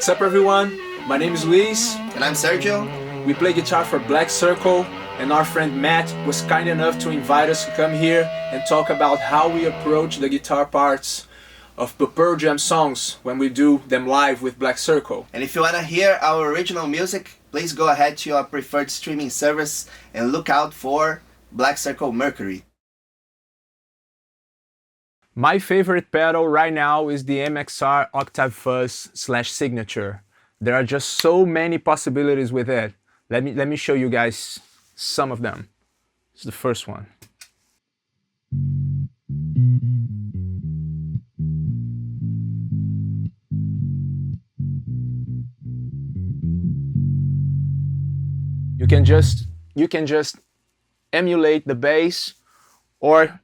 What's up everyone? My name is Luiz. And I'm Sergio. We play guitar for Black Circle, and our friend Matt was kind enough to invite us to come here and talk about how we approach the guitar parts of the Pearl Jam songs when we do them live with Black Circle. And if you want to hear our original music, please go ahead to your preferred streaming service and look out for Black Circle Mercury. My favorite pedal right now is the MXR Octave Fuzz / Signature. There are just so many possibilities with it. Let me show you guys some of them. This is the first one. You can just emulate the bass, or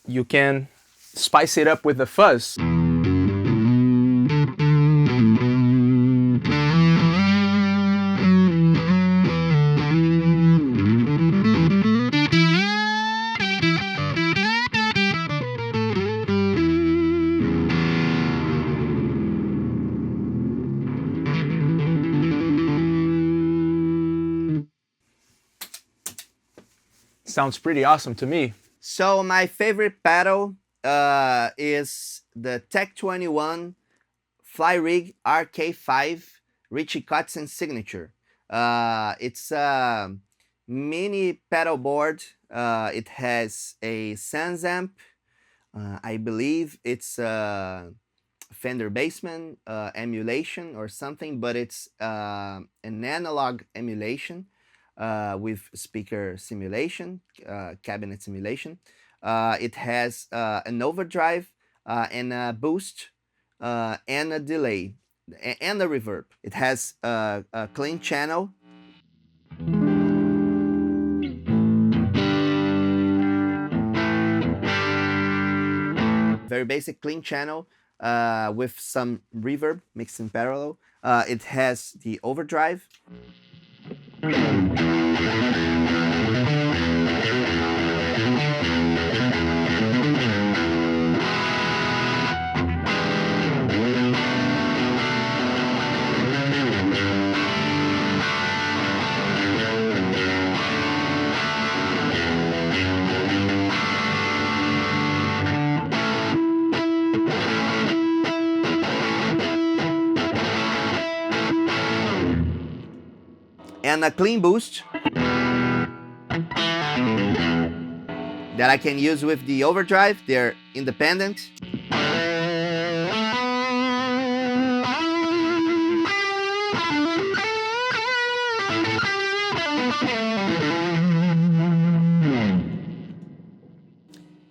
you can spice it up with the fuzz. Sounds pretty awesome to me. So my favorite pedal is the Tech 21 Fly Rig RK5 Richie Kotzen Signature. It's a mini pedal board. It has a Sans amp. I believe it's a Fender Bassman emulation or something, but it's an analog emulation with speaker simulation, cabinet simulation. It has an overdrive and a boost and a delay and a reverb. It has a clean channel. Very basic clean channel with some reverb mixed in parallel. It has the overdrive. And a clean boost that I can use with the overdrive. They're independent.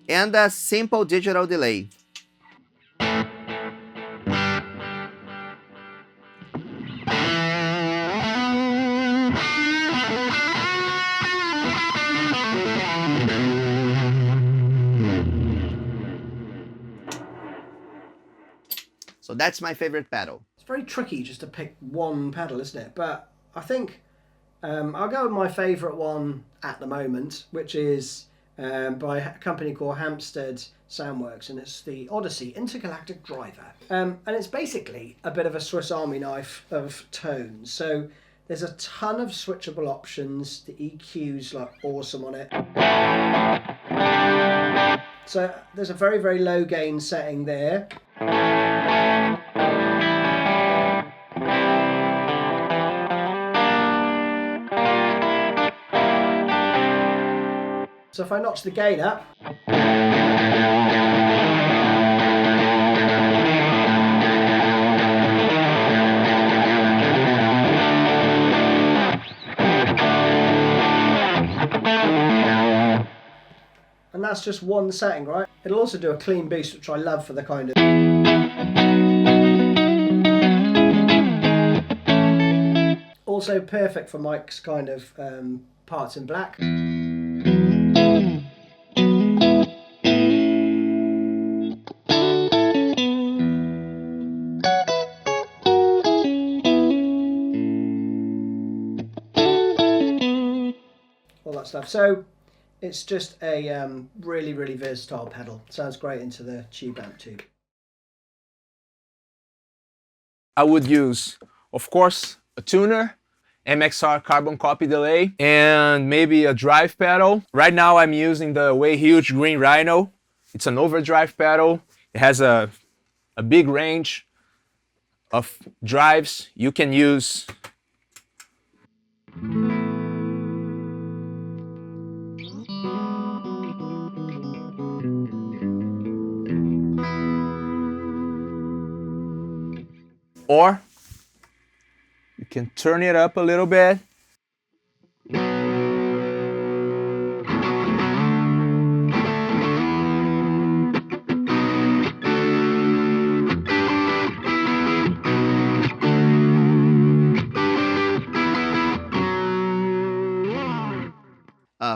And a simple digital delay. So that's my favorite pedal. It's very tricky just to pick one pedal, isn't it? But I think I'll go with my favourite one at the moment, which is by a company called Hampstead Soundworks, and it's the Odyssey Intergalactic Driver. And it's basically a bit of a Swiss Army knife of tones. So there's a ton of switchable options. The EQ's like awesome on it. So there's a very, very low gain setting there. So if I notch the gain up, and that's just one setting, right? It'll also do a clean boost, which I love for the kind of... Also perfect for Mike's kind of parts in black. All that stuff. So it's just a really, really versatile pedal. Sounds great into the tube amp tube. I would use, of course, a tuner, MXR carbon copy delay, and maybe a drive pedal. Right now I'm using the Way Huge Green Rhino. It's an overdrive pedal. It has a big range of drives. You can use or you can turn it up a little bit.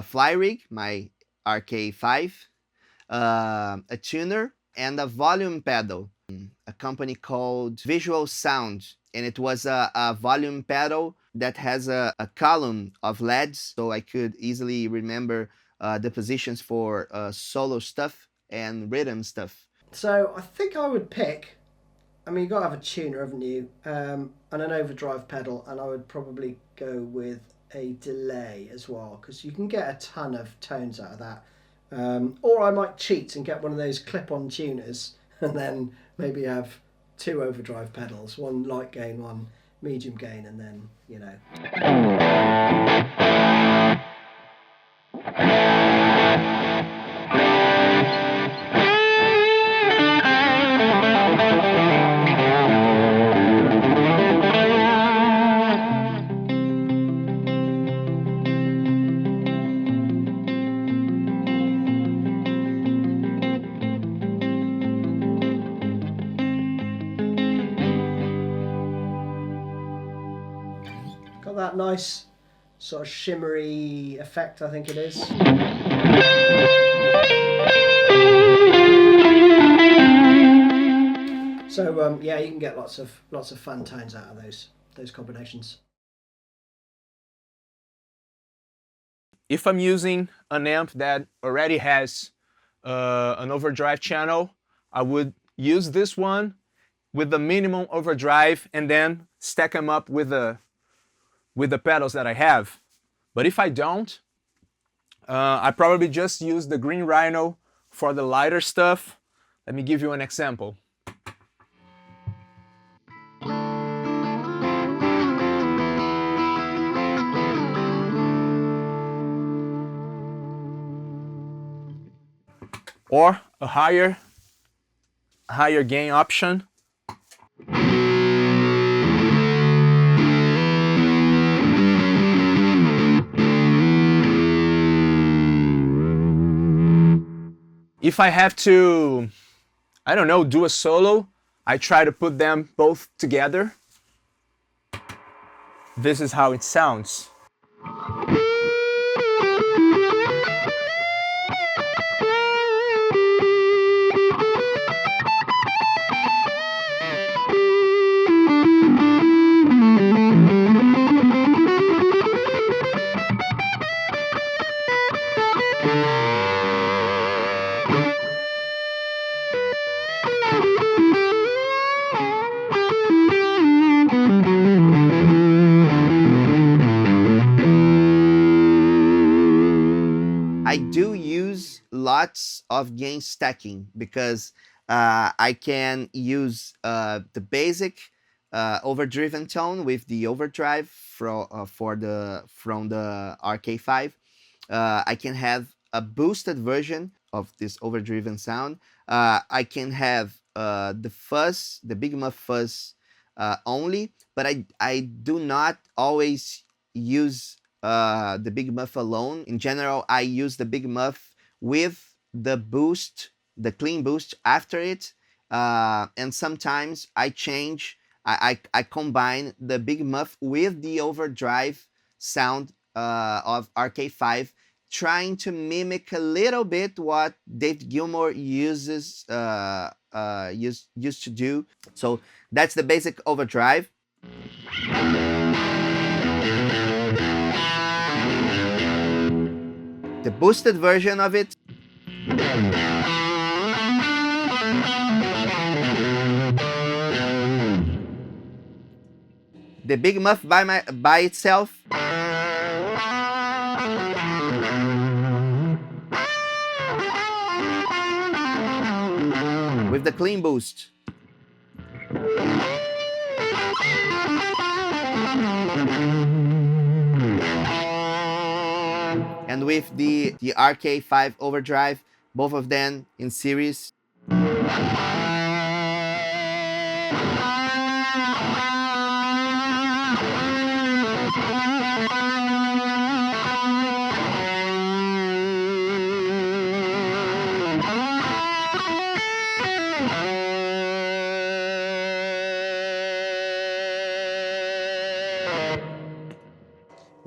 Fly rig, my RK5, a tuner, and a volume pedal. A company called Visual Sound, and it was a volume pedal that has a column of LEDs, so I could easily remember the positions for solo stuff and rhythm stuff. So I think I would pick, I mean, you've got to have a tuner, haven't you? And an overdrive pedal, and I would probably go with a delay as well, because you can get a ton of tones out of that. Or I might cheat and get one of those clip-on tuners and then maybe have two overdrive pedals, one light gain, one medium gain, and then, you know. Got that nice sort of shimmery effect, I think it is. So yeah, you can get lots of fun tones out of those combinations. If I'm using an amp that already has an overdrive channel, I would use this one with the minimum overdrive and then stack them up with the pedals that I have. But if I don't, I probably just use the Green Rhino for the lighter stuff. Let me give you an example. Or a higher gain option. If I have to, I don't know, do a solo, I try to put them both together. This is how it sounds. I do use lots of gain stacking because I can use the basic overdriven tone with the overdrive from the RK5. I can have a boosted version of this overdriven sound. I can have the fuzz, the big muff fuzz only, but I do not always use the big muff alone. In general, I use the big muff with the boost, the clean boost after it, and sometimes I change. I combine the big muff with the overdrive sound of RK5, trying to mimic a little bit what David Gilmour used to do. So that's the basic overdrive. The boosted version of it. The Big Muff by itself. With the clean boost. And with the RK5 overdrive, both of them in series.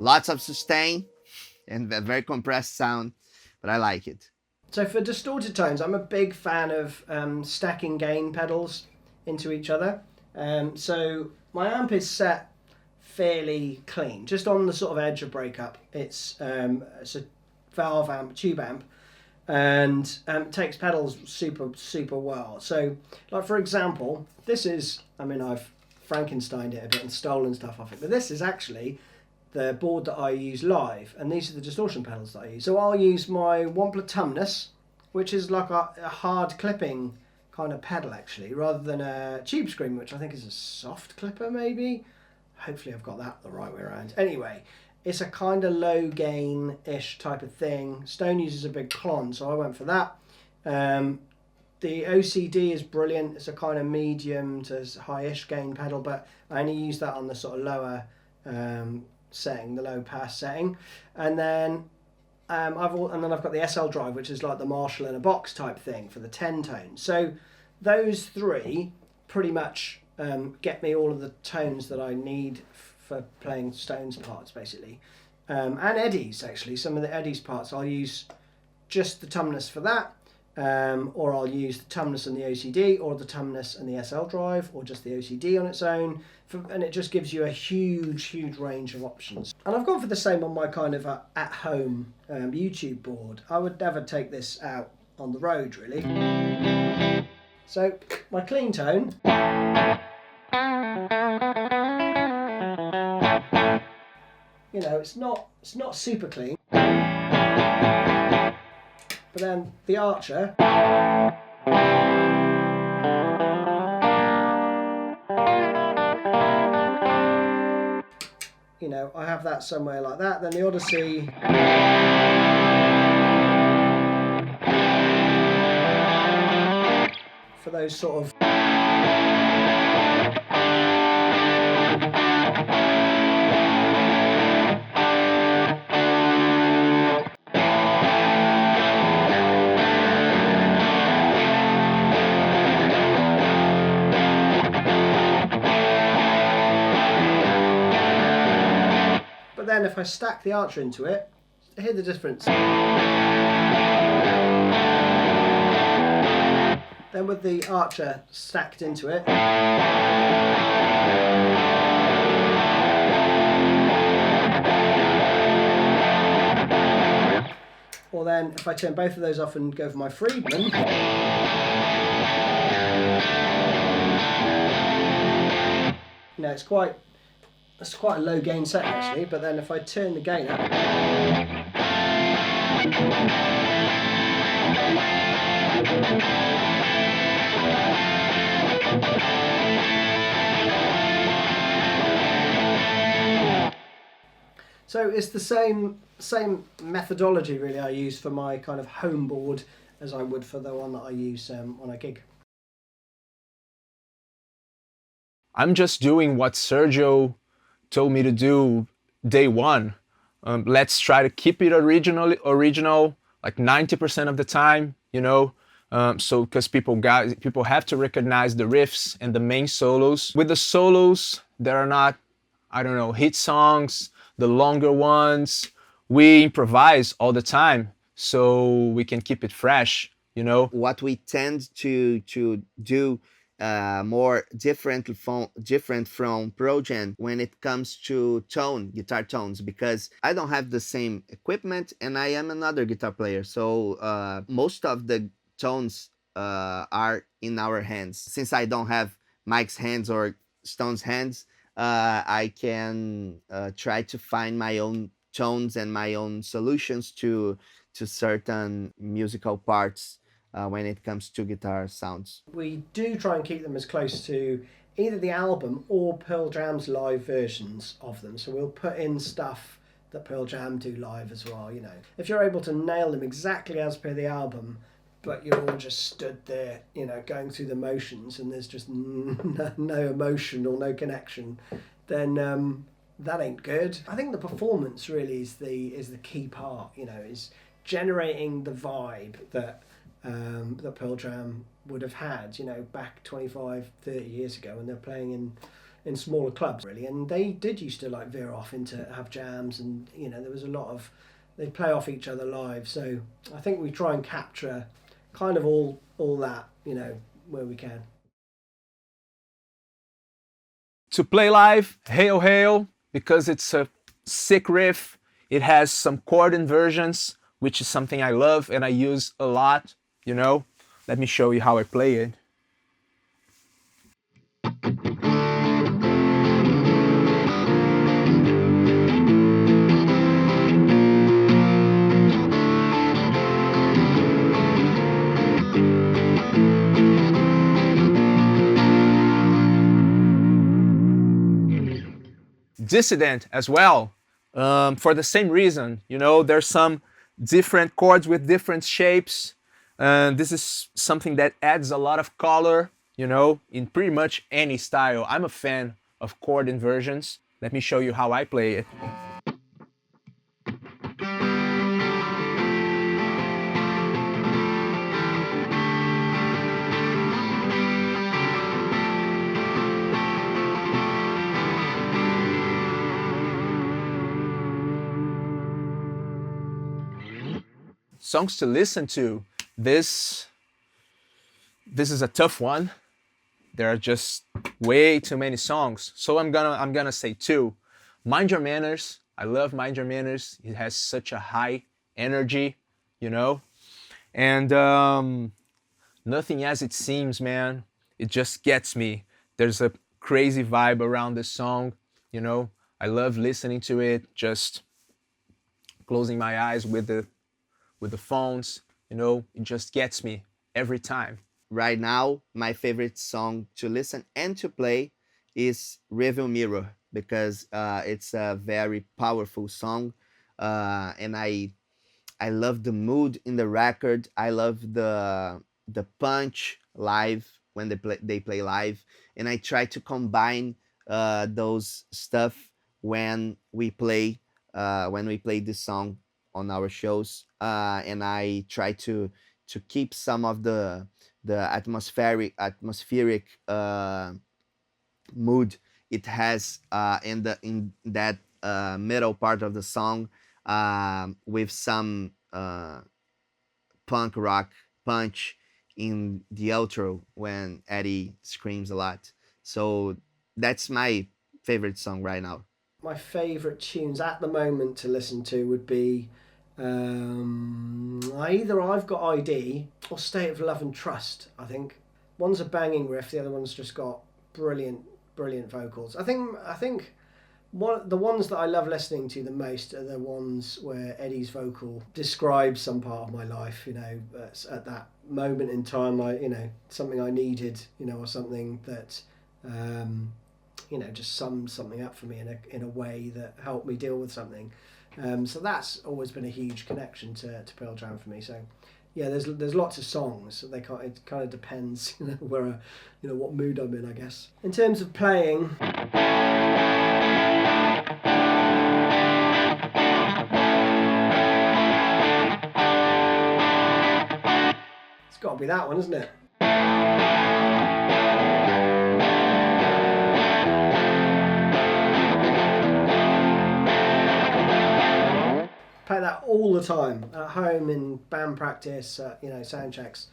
Lots of sustain and a very compressed sound, but I like it. So for distorted tones, I'm a big fan of stacking gain pedals into each other. So my amp is set fairly clean, just on the sort of edge of breakup. It's a valve amp, tube amp, and takes pedals super well. So, like for example, this is, I mean, I've Frankensteined it a bit and stolen stuff off it, but this is actually the board that I use live, and these are the distortion pedals that I use. So I'll use my Wampler Tumnus, which is like a hard clipping kind of pedal actually, rather than a Tube Scream, which I think is a soft clipper maybe. Hopefully I've got that the right way around. Anyway, it's a kind of low gain-ish type of thing. Stone uses a big clon, so I went for that. The OCD is brilliant. It's a kind of medium to high-ish gain pedal, but I only use that on the sort of lower setting, the low pass setting. And then I've got the SL drive, which is like the Marshall in a box type thing for the 10 tones. So those three pretty much get me all of the tones that I need for playing Stone's parts basically. And Eddie's actually, some of the Eddie's parts I'll use just the Tumnus for that, or I'll use the Tumnus and the OCD, or the Tumnus and the SL drive, or just the OCD on its own, and it just gives you a huge range of options. And I've gone for the same on my kind of at-home YouTube board. I would never take this out on the road really. So my clean tone, you know, it's not super clean. But then the Archer, you know, I have that somewhere like that. Then the Odyssey, for those sort of then if I stack the Archer into it, hear the difference. Then with the Archer stacked into it, or then if I turn both of those off and go for my Friedman, you know, it's quite a low gain setting actually, but then if I turn the gain up, so it's the same methodology really I use for my kind of home board as I would for the one that I use on a gig. I'm just doing what Sergio told me to do day one. Let's try to keep it original, like 90% of the time, you know. So because people have to recognize the riffs and the main solos. With the solos, there are not, I don't know, hit songs, the longer ones. We improvise all the time, so we can keep it fresh, you know. What we tend to do more different from Pearl Jam when it comes to guitar tones, because I don't have the same equipment and I am another guitar player, so most of the tones are in our hands. Since I don't have Mike's hands or Stone's hands, I can try to find my own tones and my own solutions to certain musical parts when it comes to guitar sounds. We do try and keep them as close to either the album or Pearl Jam's live versions of them. So we'll put in stuff that Pearl Jam do live as well, you know. If you're able to nail them exactly as per the album, but you're all just stood there, you know, going through the motions and there's just no emotion or no connection, then that ain't good. I think the performance really is the key part, you know, is generating the vibe that that Pearl Jam would have had, you know, back 25, 30 years ago when they're playing in smaller clubs, really. And they did used to like veer off into have jams, and, you know, there was a lot of, they'd play off each other live. So I think we try and capture kind of all that, you know, where we can. To play live, Hail Hail, because it's a sick riff. It has some chord inversions, which is something I love and I use a lot, you know. Let me show you how I play it. Dissident as well, for the same reason, you know, there's some different chords with different shapes, and this is something that adds a lot of color, you know, in pretty much any style. I'm a fan of chord inversions. Let me show you how I play it. Songs to listen to. This is a tough one. There are just way too many songs. So I'm gonna say two. Mind Your Manners. I love Mind Your Manners. It has such a high energy, you know. And Nothing As It Seems, man. It just gets me. There's a crazy vibe around this song, you know. I love listening to it, just closing my eyes with the phones, you know, it just gets me every time. Right now, my favorite song to listen and to play is Rearview Mirror, because it's a very powerful song, and I love the mood in the record. I love the punch live when they play live, and I try to combine those stuff when we play this song on our shows, and I try to keep some of the atmospheric mood it has in that middle part of the song, with some punk rock punch in the outro when Eddie screams a lot. So that's my favorite song right now. My favourite tunes at the moment to listen to would be either I've Got ID or State of Love and Trust. I think one's a banging riff, the other one's just got brilliant vocals. I think the ones that I love listening to the most are the ones where Eddie's vocal describes some part of my life, you know, at that moment in time, you know, something I needed, you know, or something that you know, just summed something up for me in a way that helped me deal with something. So that's always been a huge connection to Pearl Jam for me. So yeah, there's lots of songs. It kind of depends, you know, you know, what mood I'm in, I guess. In terms of playing, it's got to be that one, isn't it? Play that all the time at home, in band practice, you know, sound checks.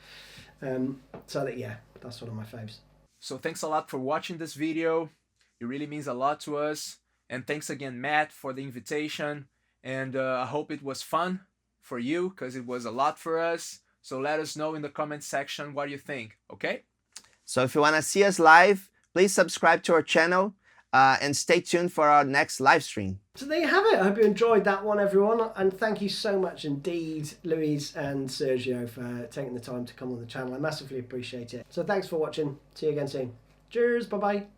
So that, yeah, that's one of my faves. So thanks a lot for watching this video. It really means a lot to us. And thanks again, Matt, for the invitation. And I hope it was fun for you, because it was a lot for us. So let us know in the comment section what you think, okay? So if you want to see us live, please subscribe to our channel. and stay tuned for our next live stream. So there you have it. I hope you enjoyed that one, everyone. And thank you so much indeed, Luiz and Sergio, for taking the time to come on the channel. I massively appreciate it. So thanks for watching. See you again soon. Cheers. Bye-bye.